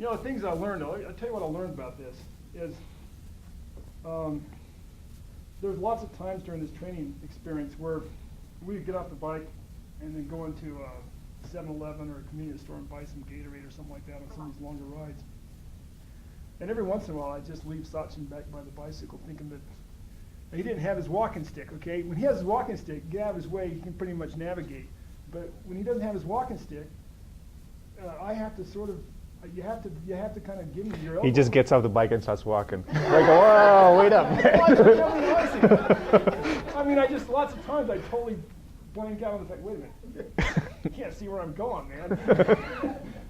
You know, the things I learned, I'll tell you what I learned about this, is there's lots of times during this training experience where we would get off the bike and then go into a 7-Eleven or a convenience store and buy some Gatorade or something like that on some of these longer rides. And every once in a while, I'd just leave Sachin back by the bicycle thinking that he didn't have his walking stick, okay? When he has his walking stick, get out of his way, he can pretty much navigate. But when he doesn't have his walking stick, I have to sort of, you have to kind of give him your elbow. He just gets off the bike and starts walking. Like, whoa, wait up. I mean, lots of times I totally blank out and it's like, wait a minute, you can't see where I'm going, man.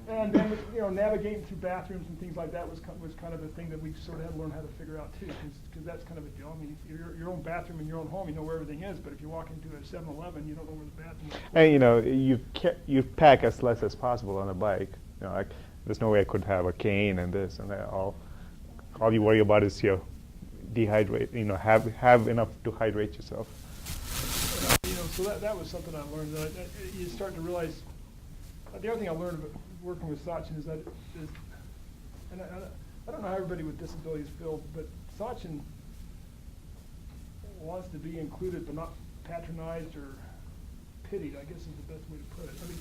And then, you know, navigating through bathrooms and things like that was kind of a thing that we sort of had to learn how to figure out too, because that's kind of a deal. I mean, your own bathroom in your own home, you know where everything is, but if you walk into a 7-Eleven, you don't know where the bathroom is. And you know, you pack as less as possible on a bike. You know, like there's no way I could have a cane and this and that. All you worry about is your dehydrate. You know, have enough to hydrate yourself. You know, so that was something I learned. That you start to realize. The other thing I learned about working with Sachin is that, and I don't know how everybody with disabilities feel, but Sachin wants to be included but not patronized or pitied, I guess is the best way to put it. I mean,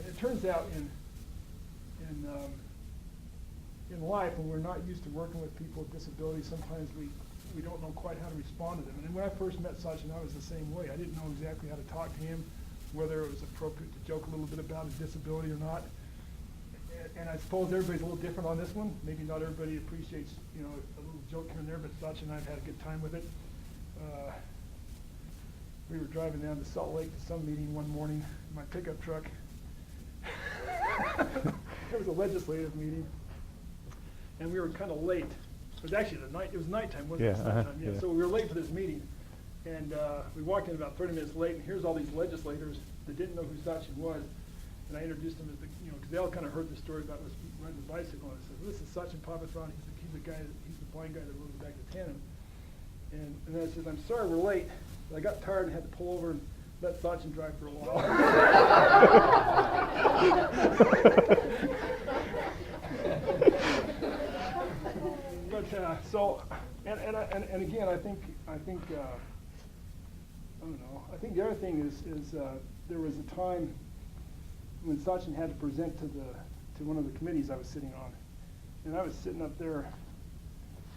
it turns out in life, when we're not used to working with people with disabilities, sometimes we don't know quite how to respond to them. And when I first met Sachin, I was the same way. I didn't know exactly how to talk to him, whether it was appropriate to joke a little bit about his disability or not. And I suppose everybody's a little different on this one. Maybe not everybody appreciates, you know, a little joke here and there, but Sachin and I have had a good time with it. We were driving down to Salt Lake to some meeting one morning in my pickup truck. It was a legislative meeting, and we were kind of late. It was actually it was nighttime, wasn't it? Yeah. So we were late for this meeting. And we walked in about 30 minutes late, and here's all these legislators that didn't know who Sachin was. And I introduced him as the, you know, because they all kind of heard the story about us riding the bicycle. And I said, well, this is Sachin Pavithran. He's the blind guy that rode back to Tandem. And then I said, I'm sorry we're late. But I got tired and had to pull over and let Sachin drive for a while. But so, and again, I think. I don't know. I think the other thing is there was a time when Sachin had to present to one of the committees I was sitting on, and I was sitting up there.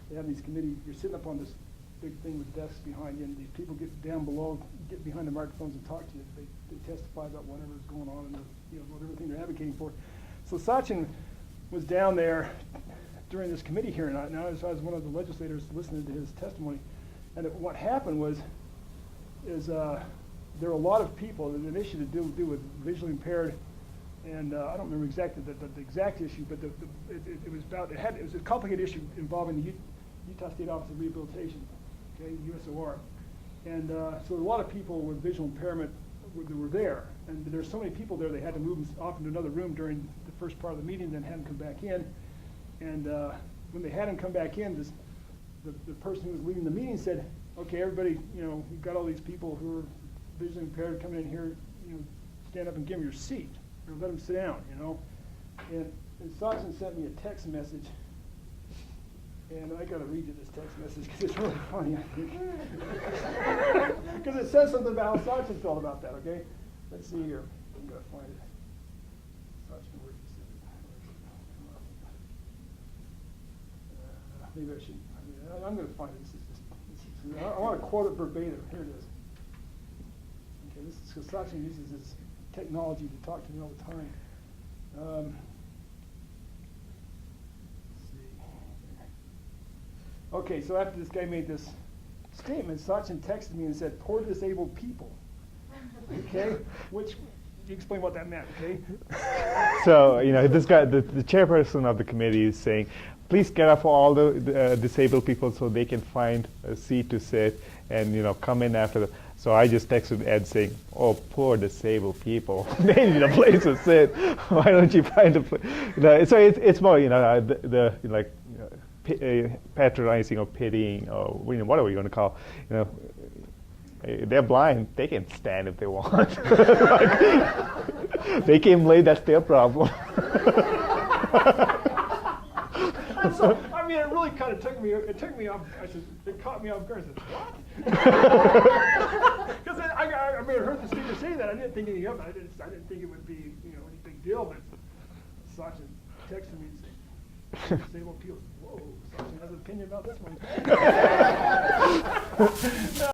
They have these committees. You're sitting up on this big thing with desks behind you, and these people get down below, get behind the microphones and talk to you. They testify about whatever's going on and whatever thing they're advocating for. So Sachin was down there during this committee hearing, and I was one of the legislators listening to his testimony, and what happened was. There are a lot of people, there's an issue to do with visually impaired, and I don't remember exactly the exact issue, but it was a complicated issue involving the Utah State Office of Rehabilitation, okay, USOR, and so a lot of people with visual impairment were there, and there's so many people there they had to move them off into another room during the first part of the meeting, then had them come back in, and when they had them come back in, the person who was leading the meeting said, okay, everybody, you know, we've got all these people who are visually impaired coming in here, you know, stand up and give them your seat, or let them sit down, you know. And Sachin sent me a text message, and I got to read you this text message because it's really funny, I think. Because it says something about how Sachin felt about that, okay? Let's see here. I'm going to find it. Sachin, where did you send it? Maybe I should. I'm going to find it. I want to quote it verbatim. Here it is. Okay, this is because Sachin uses his technology to talk to me all the time. Let's see. Okay, so after this guy made this statement, Sachin texted me and said, "Poor disabled people." Okay, which you explain what that meant, okay? So, you know, this guy, the chairperson of the committee is saying, please get up for all the disabled people so they can find a seat to sit and, you know, come in after them. So I just texted Ed saying, oh, poor disabled people. They need a place to sit. Why don't you find a place? You know, so it's more, you know, patronizing or pitying or, you know, whatever you want to call, you know. They're blind. They can stand if they want. They came late. That's their problem. So, I mean, it really kind of took me off, it caught me off guard. I said, what? Because I mean, I heard the speaker say that. I didn't think anything of it. I didn't think it would be, any big deal, but Sachin texted me and said, disabled people, whoa, Sachin has an opinion about this one.